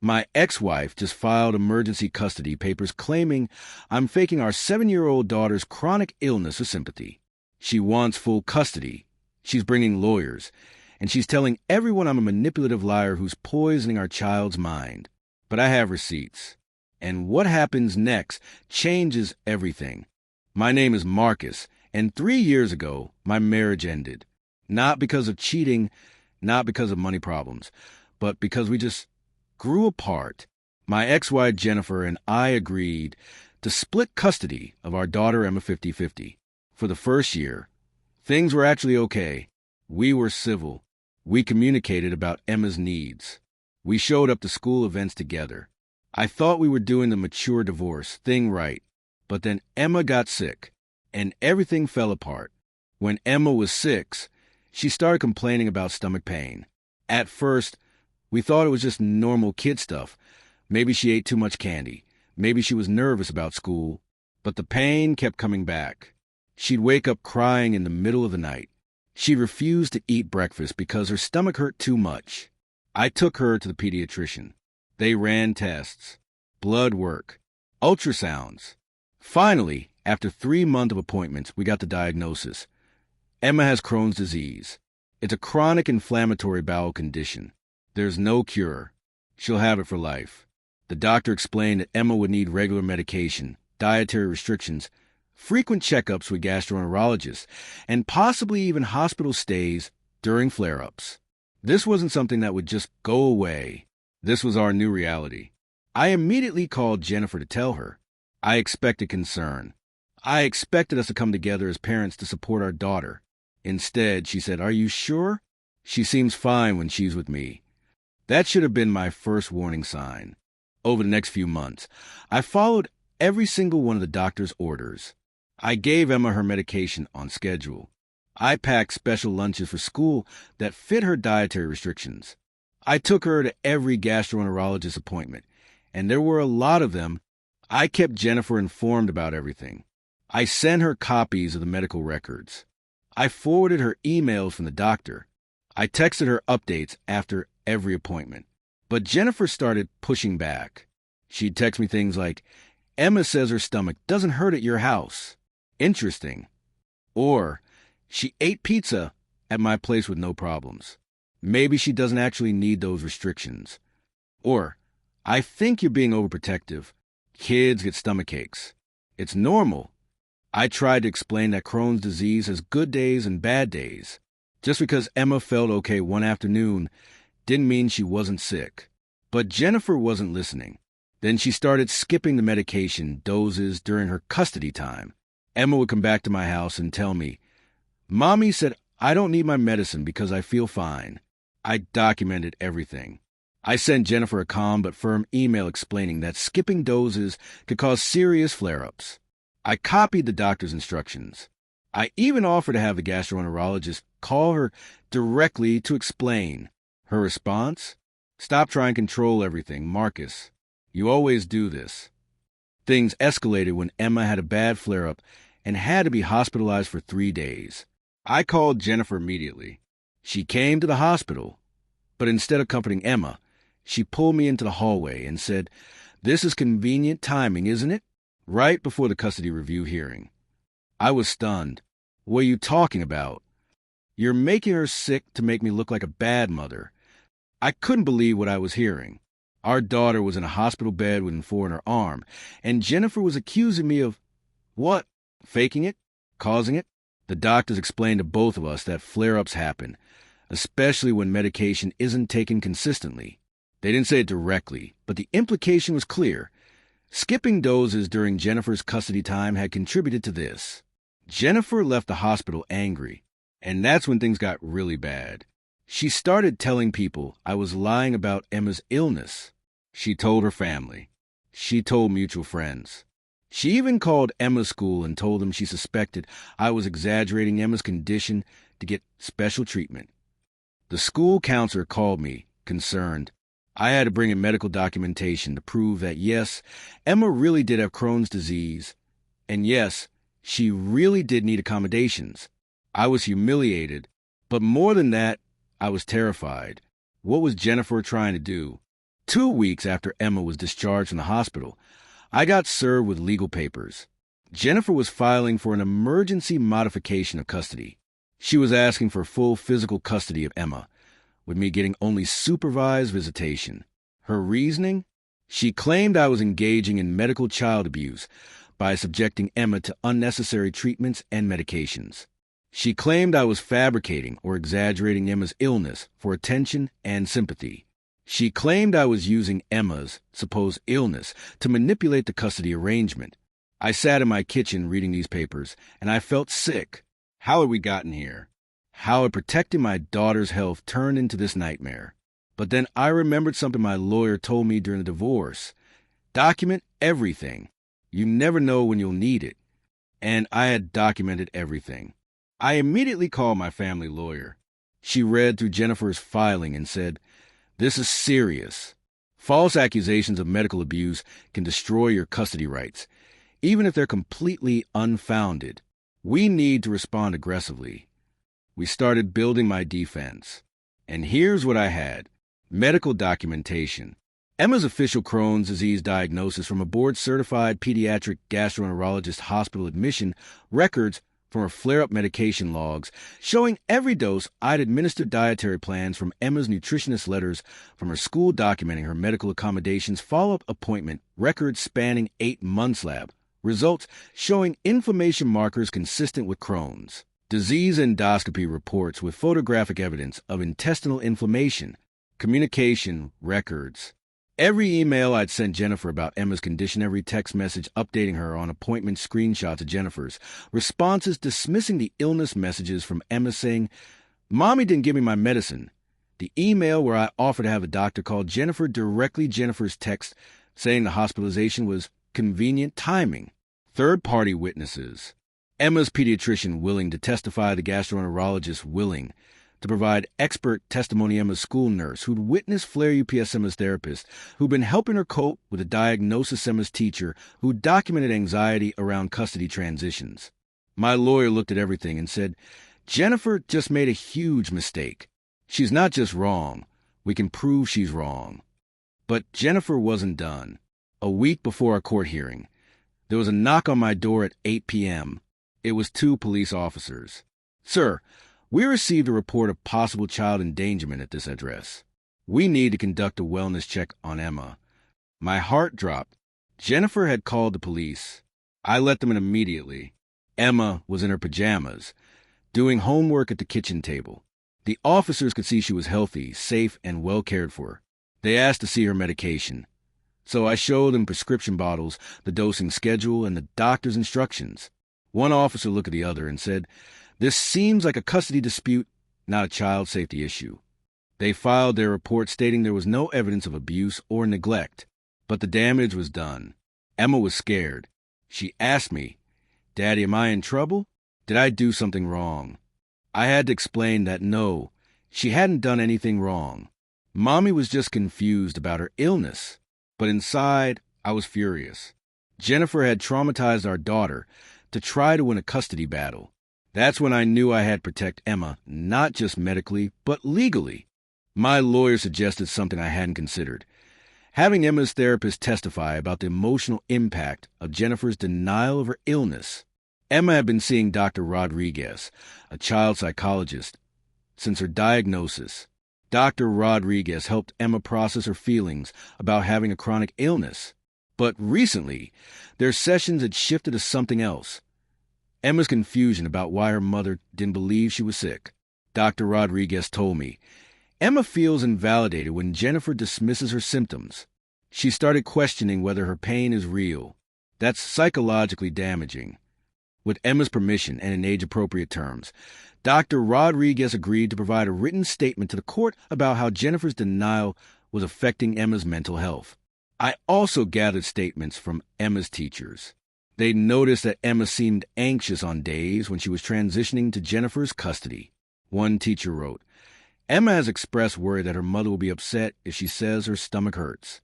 My ex-wife just filed emergency custody papers claiming I'm faking our 7-year-old daughter's chronic illness with sympathy. She wants full custody. She's bringing lawyers. And she's telling everyone I'm a manipulative liar who's poisoning our child's mind. But I have receipts. And what happens next changes everything. My name is Marcus, and 3 years ago, my marriage ended. Not because of cheating, not because of money problems, but because we just grew apart. My ex-wife Jennifer and I agreed to split custody of our daughter Emma 50-50. For the first year, things were actually okay. We were civil. We communicated about Emma's needs. We showed up to school events together. I thought we were doing the mature divorce thing right, but then Emma got sick, and everything fell apart. When Emma was 6, she started complaining about stomach pain. At first, we thought it was just normal kid stuff. Maybe she ate too much candy. Maybe she was nervous about school. But the pain kept coming back. She'd wake up crying in the middle of the night. She refused to eat breakfast because her stomach hurt too much. I took her to the pediatrician. They ran tests, blood work, ultrasounds. Finally, after 3 months of appointments, we got the diagnosis. Emma has Crohn's disease. It's a chronic inflammatory bowel condition. There's no cure. She'll have it for life. The doctor explained that Emma would need regular medication, dietary restrictions, frequent checkups with gastroenterologists, and possibly even hospital stays during flare-ups. This wasn't something that would just go away. This was our new reality. I immediately called Jennifer to tell her. I expected concern. I expected us to come together as parents to support our daughter. Instead, she said, "Are you sure? She seems fine when she's with me." That should have been my first warning sign. Over the next few months, I followed every single one of the doctor's orders. I gave Emma her medication on schedule. I packed special lunches for school that fit her dietary restrictions. I took her to every gastroenterologist appointment, and there were a lot of them. I kept Jennifer informed about everything. I sent her copies of the medical records. I forwarded her emails from the doctor. I texted her updates after every appointment. But Jennifer started pushing back. She'd text me things like, "Emma says her stomach doesn't hurt at your house. Interesting." Or, "She ate pizza at my place with no problems. Maybe she doesn't actually need those restrictions." Or, "I think you're being overprotective. Kids get stomach aches. It's normal." I tried to explain that Crohn's disease has good days and bad days. Just because Emma felt okay one afternoon didn't mean she wasn't sick. But Jennifer wasn't listening. Then she started skipping the medication doses during her custody time. Emma would come back to my house and tell me, "Mommy said I don't need my medicine because I feel fine." I documented everything. I sent Jennifer a calm but firm email explaining that skipping doses could cause serious flare-ups. I copied the doctor's instructions. I even offered to have the gastroenterologist call her directly to explain. Her response? "Stop trying to control everything, Marcus. You always do this." Things escalated when Emma had a bad flare-up and had to be hospitalized for 3 days. I called Jennifer immediately. She came to the hospital, but instead of comforting Emma, she pulled me into the hallway and said, "This is convenient timing, isn't it? Right before the custody review hearing." I was stunned. "What are you talking about? You're making her sick to make me look like a bad mother." I couldn't believe what I was hearing. Our daughter was in a hospital bed with an in her arm, and Jennifer was accusing me of, what? Faking it? Causing it? The doctors explained to both of us that flare-ups happen, especially when medication isn't taken consistently. They didn't say it directly, but the implication was clear. Skipping doses during Jennifer's custody time had contributed to this. Jennifer left the hospital angry, and that's when things got really bad. She started telling people I was lying about Emma's illness. She told her family. She told mutual friends. She even called Emma's school and told them she suspected I was exaggerating Emma's condition to get special treatment. The school counselor called me, concerned. I had to bring in medical documentation to prove that, yes, Emma really did have Crohn's disease, and yes, she really did need accommodations. I was humiliated, but more than that, I was terrified. What was Jennifer trying to do? 2 weeks after Emma was discharged from the hospital, I got served with legal papers. Jennifer was filing for an emergency modification of custody. She was asking for full physical custody of Emma, with me getting only supervised visitation. Her reasoning? She claimed I was engaging in medical child abuse by subjecting Emma to unnecessary treatments and medications. She claimed I was fabricating or exaggerating Emma's illness for attention and sympathy. She claimed I was using Emma's supposed illness to manipulate the custody arrangement. I sat in my kitchen reading these papers, and I felt sick. How had we gotten here? How had protecting my daughter's health turned into this nightmare? But then I remembered something my lawyer told me during the divorce. Document everything. You never know when you'll need it. And I had documented everything. I immediately called my family lawyer. She read through Jennifer's filing and said, "This is serious. False accusations of medical abuse can destroy your custody rights, even if they're completely unfounded. We need to respond aggressively." We started building my defense. And here's what I had. Medical documentation. Emma's official Crohn's disease diagnosis from a board-certified pediatric gastroenterologist hospital admission, records from her flare-up medication logs showing every dose I'd administered, dietary plans from Emma's nutritionist, letters from her school documenting her medical accommodations, follow-up appointment, records spanning 8 months lab, results showing inflammation markers consistent with Crohn's, disease endoscopy reports with photographic evidence of intestinal inflammation, communication records. Every email I'd sent Jennifer about Emma's condition, every text message updating her on appointment, screenshots of Jennifer's, responses dismissing the illness, messages from Emma saying, "Mommy didn't give me my medicine." The email where I offered to have a doctor call Jennifer directly, Jennifer's text saying the hospitalization was convenient timing. Third-party witnesses. Emma's pediatrician willing to testify, the gastroenterologist willing to provide expert testimony, Emma's school nurse who'd witnessed flare UPS, Emma's therapist who'd been helping her cope with a diagnosis, Emma's teacher who documented anxiety around custody transitions. My lawyer looked at everything and said, "Jennifer just made a huge mistake. She's not just wrong. We can prove she's wrong." But Jennifer wasn't done. A week before our court hearing, there was a knock on my door at 8 p.m. It was 2 police officers. "Sir, we received a report of possible child endangerment at this address. We need to conduct a wellness check on Emma." My heart dropped. Jennifer had called the police. I let them in immediately. Emma was in her pajamas, doing homework at the kitchen table. The officers could see she was healthy, safe, and well cared for. They asked to see her medication. So I showed them prescription bottles, the dosing schedule, and the doctor's instructions. One officer looked at the other and said, "This seems like a custody dispute, not a child safety issue." They filed their report stating there was no evidence of abuse or neglect, but the damage was done. Emma was scared. She asked me, "Daddy, am I in trouble? Did I do something wrong?" I had to explain that no, she hadn't done anything wrong. Mommy was just confused about her illness. But inside, I was furious. Jennifer had traumatized our daughter to try to win a custody battle. That's when I knew I had to protect Emma, not just medically, but legally. My lawyer suggested something I hadn't considered. Having Emma's therapist testify about the emotional impact of Jennifer's denial of her illness. Emma had been seeing Dr. Rodriguez, a child psychologist, since her diagnosis. Dr. Rodriguez helped Emma process her feelings about having a chronic illness. But recently, their sessions had shifted to something else. Emma's confusion about why her mother didn't believe she was sick. Dr. Rodriguez told me, "Emma feels invalidated when Jennifer dismisses her symptoms. She started questioning whether her pain is real. That's psychologically damaging." With Emma's permission and in age-appropriate terms, Dr. Rodriguez agreed to provide a written statement to the court about how Jennifer's denial was affecting Emma's mental health. I also gathered statements from Emma's teachers. They noticed that Emma seemed anxious on days when she was transitioning to Jennifer's custody. One teacher wrote, "Emma has expressed worry that her mother will be upset if she says her stomach hurts."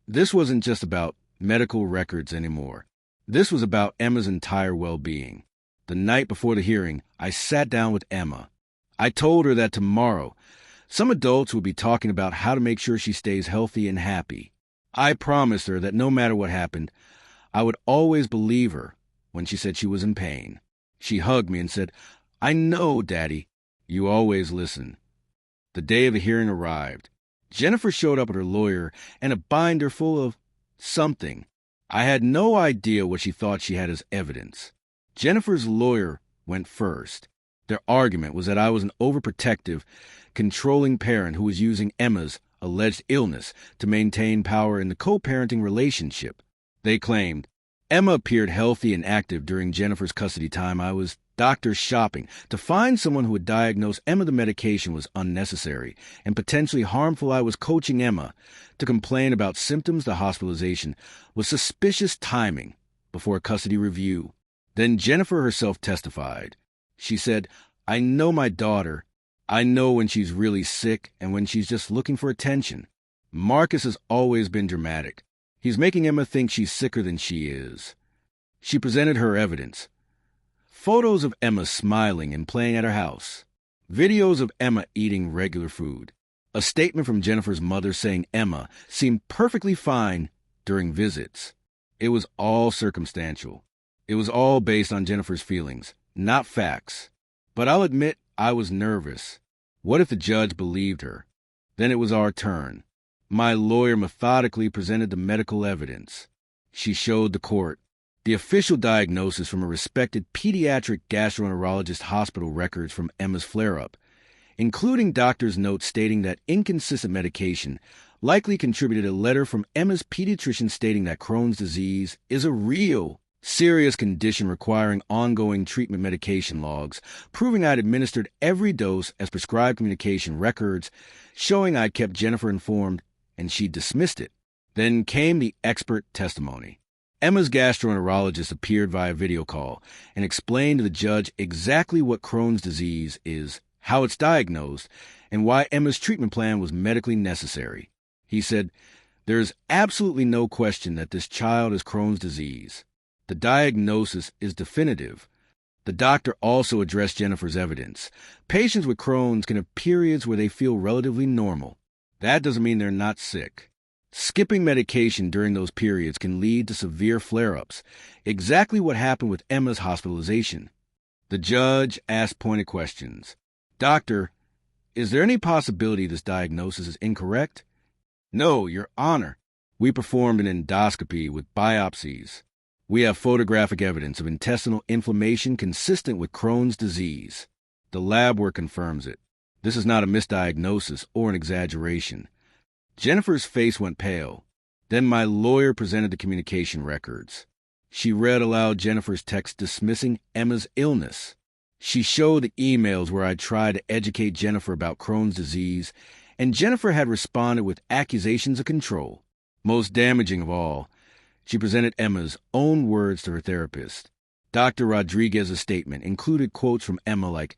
This wasn't just about medical records anymore. This was about Emma's entire well-being. The night before the hearing, I sat down with Emma. I told her that tomorrow, Some adults would be talking about how to make sure she stays healthy and happy. I promised her that no matter what happened, I would always believe her when she said she was in pain. She hugged me and said, "I know, Daddy. You always listen." The day of the hearing arrived. Jennifer showed up with her lawyer and a binder full of something. I had no idea what she thought she had as evidence. Jennifer's lawyer went first. Their argument was that I was an overprotective, controlling parent who was using Emma's alleged illness to maintain power in the co-parenting relationship. They claimed Emma appeared healthy and active during Jennifer's custody time. I was doctor shopping to find someone who would diagnose Emma the medication was unnecessary and potentially harmful. I was coaching Emma to complain about symptoms. The hospitalization was suspicious timing before a custody review. Then Jennifer herself testified. She said, "I know my daughter. I know when she's really sick and when she's just looking for attention. Marcus has always been dramatic. He's making Emma think she's sicker than she is." She presented her evidence. Photos of Emma smiling and playing at her house. Videos of Emma eating regular food. A statement from Jennifer's mother saying Emma seemed perfectly fine during visits. It was all circumstantial. It was all based on Jennifer's feelings, not facts. But I'll admit I was nervous. What if the judge believed her? Then it was our turn. My lawyer methodically presented the medical evidence. She showed the court the official diagnosis from a respected pediatric gastroenterologist hospital records from Emma's flare-up, including doctor's notes stating that inconsistent medication likely contributed. A letter from Emma's pediatrician stating that Crohn's disease is a real, serious condition requiring ongoing treatment. Medication logs proving I'd administered every dose as prescribed. Communication records showing I'd kept Jennifer informed and she dismissed it. Then came the expert testimony. Emma's gastroenterologist appeared via video call and explained to the judge exactly what Crohn's disease is, how it's diagnosed, and why Emma's treatment plan was medically necessary. He said, "There is absolutely no question that this child has Crohn's disease. The diagnosis is definitive." The doctor also addressed Jennifer's evidence. Patients with Crohn's can have periods where they feel relatively normal. That doesn't mean they're not sick. Skipping medication during those periods can lead to severe flare-ups, exactly what happened with Emma's hospitalization. The judge asked pointed questions. "Doctor, is there any possibility this diagnosis is incorrect?" "No, Your Honor. We performed an endoscopy with biopsies. We have photographic evidence of intestinal inflammation consistent with Crohn's disease. The lab work confirms it. This is not a misdiagnosis or an exaggeration." Jennifer's face went pale. Then my lawyer presented the communication records. She read aloud Jennifer's text dismissing Emma's illness. She showed the emails where I tried to educate Jennifer about Crohn's disease, and Jennifer had responded with accusations of control. Most damaging of all, she presented Emma's own words to her therapist. Dr. Rodriguez's statement included quotes from Emma like,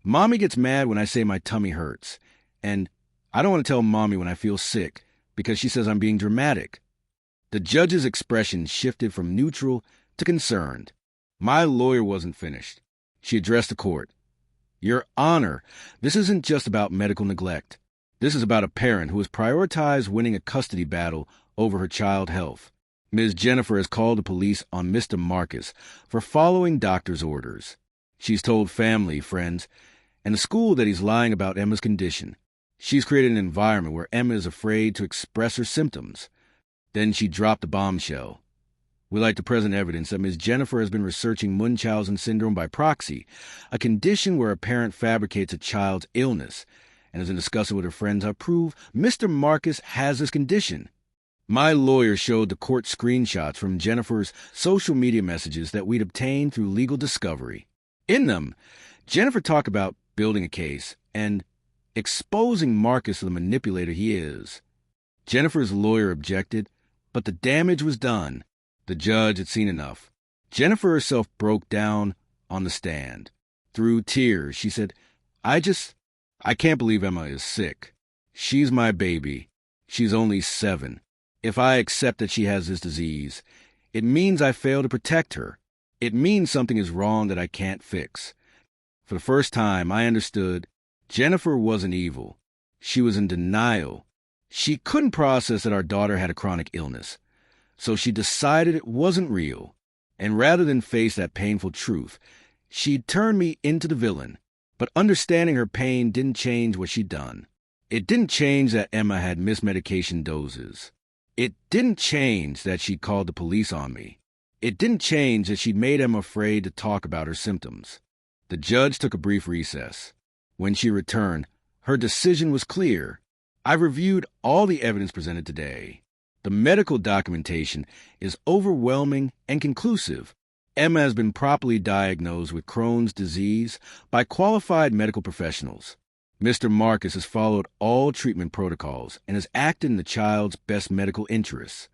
"Mommy gets mad when I say my tummy hurts," and "I don't want to tell Mommy when I feel sick because she says I'm being dramatic." The judge's expression shifted from neutral to concerned. My lawyer wasn't finished. She addressed the court. "Your Honor, this isn't just about medical neglect. This is about a parent who has prioritized winning a custody battle over her child's health. Ms. Jennifer has called the police on Mr. Marcus for following doctor's orders. She's told family, friends, and the school that he's lying about Emma's condition. She's created an environment where Emma is afraid to express her symptoms." Then she dropped the bombshell. "We like to present evidence that Ms. Jennifer has been researching Munchausen syndrome by proxy, a condition where a parent fabricates a child's illness, and is in discussion with her friends to prove Mr. Marcus has this condition." My lawyer showed the court screenshots from Jennifer's social media messages that we'd obtained through legal discovery. In them, Jennifer talked about building a case and exposing Marcus to the manipulator he is. Jennifer's lawyer objected, but the damage was done. The judge had seen enough. Jennifer herself broke down on the stand. Through tears, she said, I can't believe Emma is sick. She's my baby. She's only 7. If I accept that she has this disease, it means I fail to protect her. It means something is wrong that I can't fix. For the first time, I understood Jennifer wasn't evil. She was in denial. She couldn't process that our daughter had a chronic illness, so she decided it wasn't real. And rather than face that painful truth, she turned me into the villain. But understanding her pain didn't change what she'd done. It didn't change that Emma had missed medication doses. It didn't change that she'd called the police on me. It didn't change that she'd made Emma afraid to talk about her symptoms. The judge took a brief recess. When she returned, her decision was clear. I've reviewed all the evidence presented today. The medical documentation is overwhelming and conclusive. Emma has been properly diagnosed with Crohn's disease by qualified medical professionals. Mr. Marcus has followed all treatment protocols and has acted in the child's best medical interests.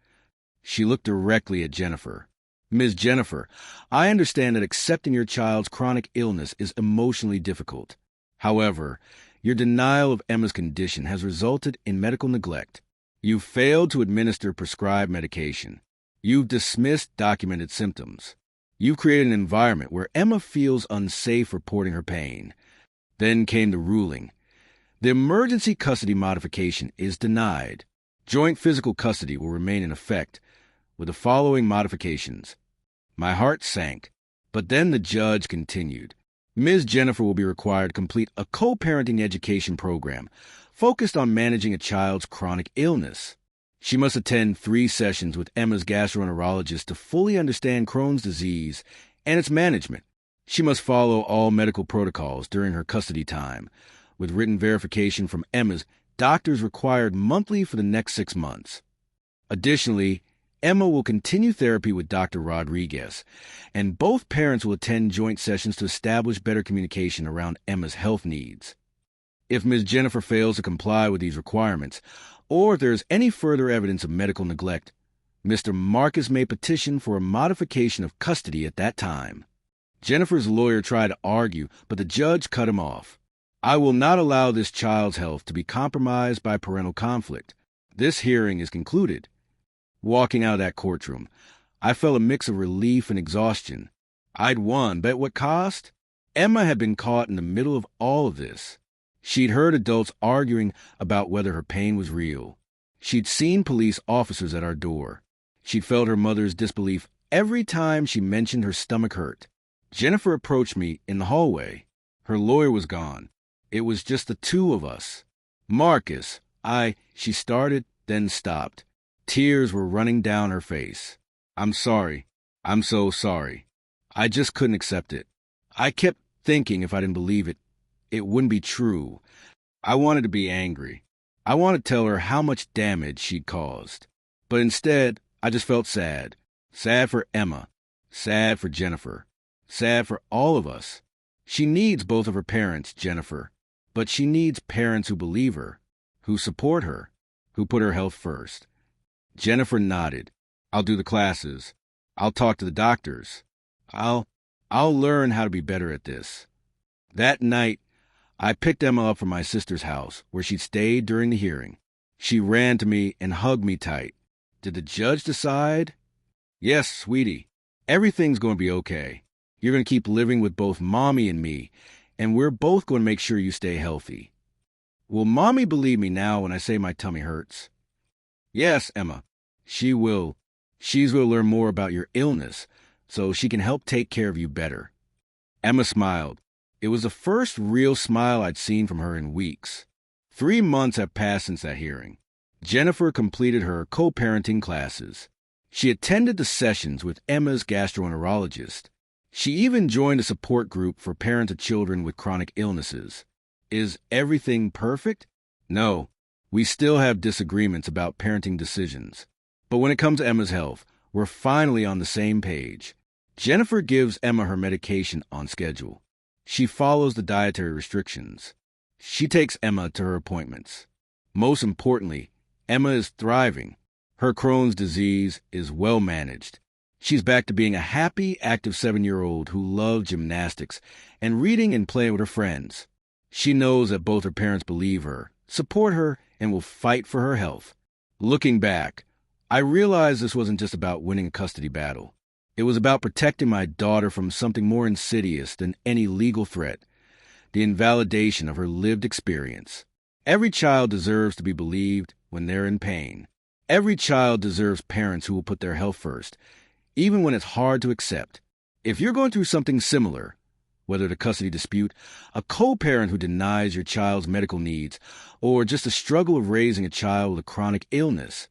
She looked directly at Jennifer. Ms. Jennifer, I understand that accepting your child's chronic illness is emotionally difficult. However, your denial of Emma's condition has resulted in medical neglect. You've failed to administer prescribed medication. You've dismissed documented symptoms. You've created an environment where Emma feels unsafe reporting her pain. Then came the ruling. The emergency custody modification is denied. Joint physical custody will remain in effect with the following modifications. My heart sank, but then the judge continued. Ms. Jennifer will be required to complete a co-parenting education program focused on managing a child's chronic illness. She must attend 3 sessions with Emma's gastroenterologist to fully understand Crohn's disease and its management. She must follow all medical protocols during her custody time, with written verification from Emma's doctors required monthly for the next 6 months. Additionally, Emma will continue therapy with Dr. Rodriguez, and both parents will attend joint sessions to establish better communication around Emma's health needs. If Ms. Jennifer fails to comply with these requirements, or if there is any further evidence of medical neglect, Mr. Marcus may petition for a modification of custody at that time. Jennifer's lawyer tried to argue, but the judge cut him off. I will not allow this child's health to be compromised by parental conflict. This hearing is concluded. Walking out of that courtroom, I felt a mix of relief and exhaustion. I'd won, but at what cost? Emma had been caught in the middle of all of this. She'd heard adults arguing about whether her pain was real. She'd seen police officers at our door. She'd felt her mother's disbelief every time she mentioned her stomach hurt. Jennifer approached me in the hallway. Her lawyer was gone. It was just the two of us. Marcus, she started, then stopped. Tears were running down her face. I'm sorry. I'm so sorry. I just couldn't accept it. I kept thinking if I didn't believe it, it wouldn't be true. I wanted to be angry. I wanted to tell her how much damage she'd caused. But instead, I just felt sad. Sad for Emma. Sad for Jennifer. Sad for all of us. She needs both of her parents, Jennifer. But she needs parents who believe her, who support her, who put her health first. Jennifer nodded. I'll do the classes. I'll talk to the doctors. I'll learn how to be better at this. That night, I picked Emma up from my sister's house, where she'd stayed during the hearing. She ran to me and hugged me tight. Did the judge decide? Yes, sweetie. Everything's going to be okay. You're going to keep living with both Mommy and me, and we're both going to make sure you stay healthy. Will Mommy believe me now when I say my tummy hurts? Yes, Emma. She will. She's going to learn more about your illness, so she can help take care of you better. Emma smiled. It was the first real smile I'd seen from her in weeks. 3 months have passed since that hearing. Jennifer completed her co-parenting classes. She attended the sessions with Emma's gastroenterologist. She even joined a support group for parents of children with chronic illnesses. Is everything perfect? No. We still have disagreements about parenting decisions. But when it comes to Emma's health, we're finally on the same page. Jennifer gives Emma her medication on schedule. She follows the dietary restrictions. She takes Emma to her appointments. Most importantly, Emma is thriving. Her Crohn's disease is well managed. She's back to being a happy, active 7-year-old who loves gymnastics and reading and playing with her friends. She knows that both her parents believe her, support her, and will fight for her health. Looking back, I realized this wasn't just about winning a custody battle. It was about protecting my daughter from something more insidious than any legal threat, the invalidation of her lived experience. Every child deserves to be believed when they're in pain. Every child deserves parents who will put their health first, even when it's hard to accept. If you're going through something similar, whether the custody dispute, a co-parent who denies your child's medical needs, or just the struggle of raising a child with a chronic illness,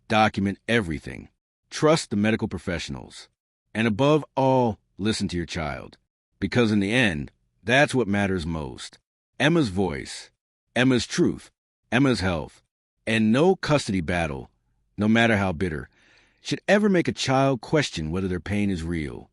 document everything. Trust the medical professionals. And above all, listen to your child. Because in the end, that's what matters most. Emma's voice, Emma's truth, Emma's health, and no custody battle, no matter how bitter, should ever make a child question whether their pain is real.